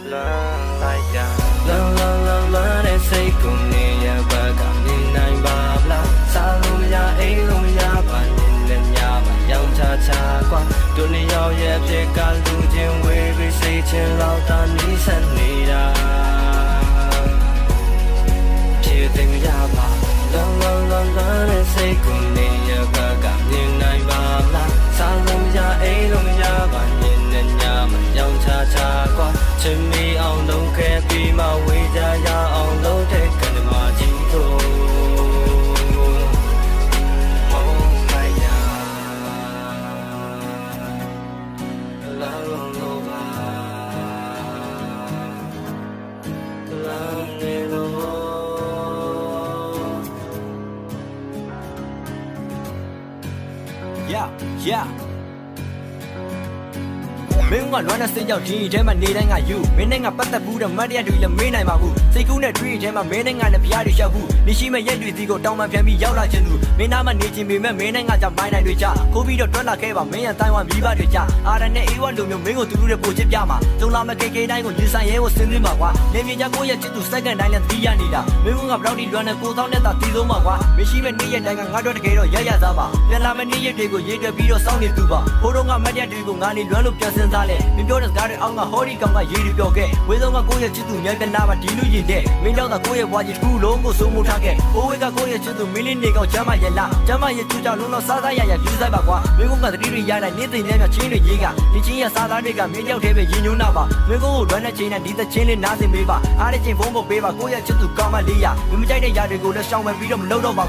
la để say cùng nè ya ba cảm nhìn anh ba la xa luôn ya ấy luôn ya ba nhìn lên nhà ba yang cha cha qua tụi này nhau ya để cả lu trên quê vì say trên lao ta ní sân ní ra chia tình ya ba la để say cùng nè ya ba cảm nhìn anh ba la xa luôn ya ấy luôn ya ba nhìn lên nhà ba yang cha cha qua chân mi ông đâu khe vì mà quê ra ya ông đâu thế cần mà chỉ thôi oh my god la lo ba la ne lo yeahမင်းကလွမ်းတဲ့စိတ်ကြောင့်ဒီထဲမှာနေတိုင်းကယူမင်းနဲ့ငါပတ်သက်ဘူးတဲ့မတ်ရတွေလည်းမေးနိုင်ပါဘူးစိတ်ကူးနဲ့တွေးထဲမှာမင်းနဲ့ငါနဲ့ဖျားတွေရှောက်ဘူးနေရှိမဲ့ရက်တွေစီကိုတောင်းပန်ပြန်ပြီးရောက်လာခြင်းသူမင်းသားမနေခြင်းပေမဲ့မင်းနဲ့ငါကြောင့်မိုင်းတိုင်းတွေကြကိုပြီးတော့တွန်းလာခဲ့ပါမင်းရဲ့တိုင်းဝမ်မိဘတွေကြအာရနဲ့အေးဝလိုမျိုးမင်းကိုသူတို့ရဲ့ပို့ချစ်ပြမှာသုံးလာမဲ့ကေတိုင်းကိုရင်ဆိုင်ရဲကိုစဉ်းစားမှာကွာနေမြေကြကိုရဲ့ချစ်သူစက္ကန့်တိုင်းလည်းသိရနေတာမင်းကဘလောက်ထိလွမ်းတဲ့ကိုသောင်းနဲ့သာသိဆုံးမှာကွာမရှိမဲ့နေ့ရက်တိုင်းကငါတို့တကယ်တော့ရရသားပါပြန်လာမဲ့နေ့ရက်တွေကိုရေးတွက်ပြီးတော့စောင့်နေသူပါဘိုးတော်ကမတ်ရတွေကိုငါနေလွမ်းလို့ပြန်စင်စားလဲမင်းပြောတဲ့စကားတွေအောက်ကဟောဒီကောင်ကရေးပြီးပြောခဲ့ဝေဆုံးကကိုယ့်ရဲ့ချစ်သူမြဲပြန်လာပါဒီလူရင်တဲ့မင်းကြောင့်သာကိုယ့်ရဲ့ဘွားကြီးတစ်ခုလုံးကိုစိုးမိုးထားခဲ့ဘိုးဝေကကိုယ့်ရဲ့ချစ်သူမင်းလေးနေကောင်ချမ်းမရလားချမ်းမရဲ့သူကြောင့်လုံးလုံးစားစားရရယူဆိုင်ပါကွာမင်းကတတိတွေရလိုက်နေသိနေမြချင်းတွေရေးကဒီချင်းရစားသားတွေကမင်းကြောက်သေးပဲရင်ညွန်းနာပါမင်းကိုလွမ်းတဲ့ချင်းနဲ့ဒီသချင်းလေးနားစင်ပေးပါအားတဲ့ချင်းဖုန်းဖို့ပေးပါကိုယ့်ရဲ့ချစ်သူကောင်းမလေးရမင်းမကြိုက်တဲ့ຢာတွေကိုလည်းရှောင်မယ်ပြီးတော့မလုပ်တော့ပါ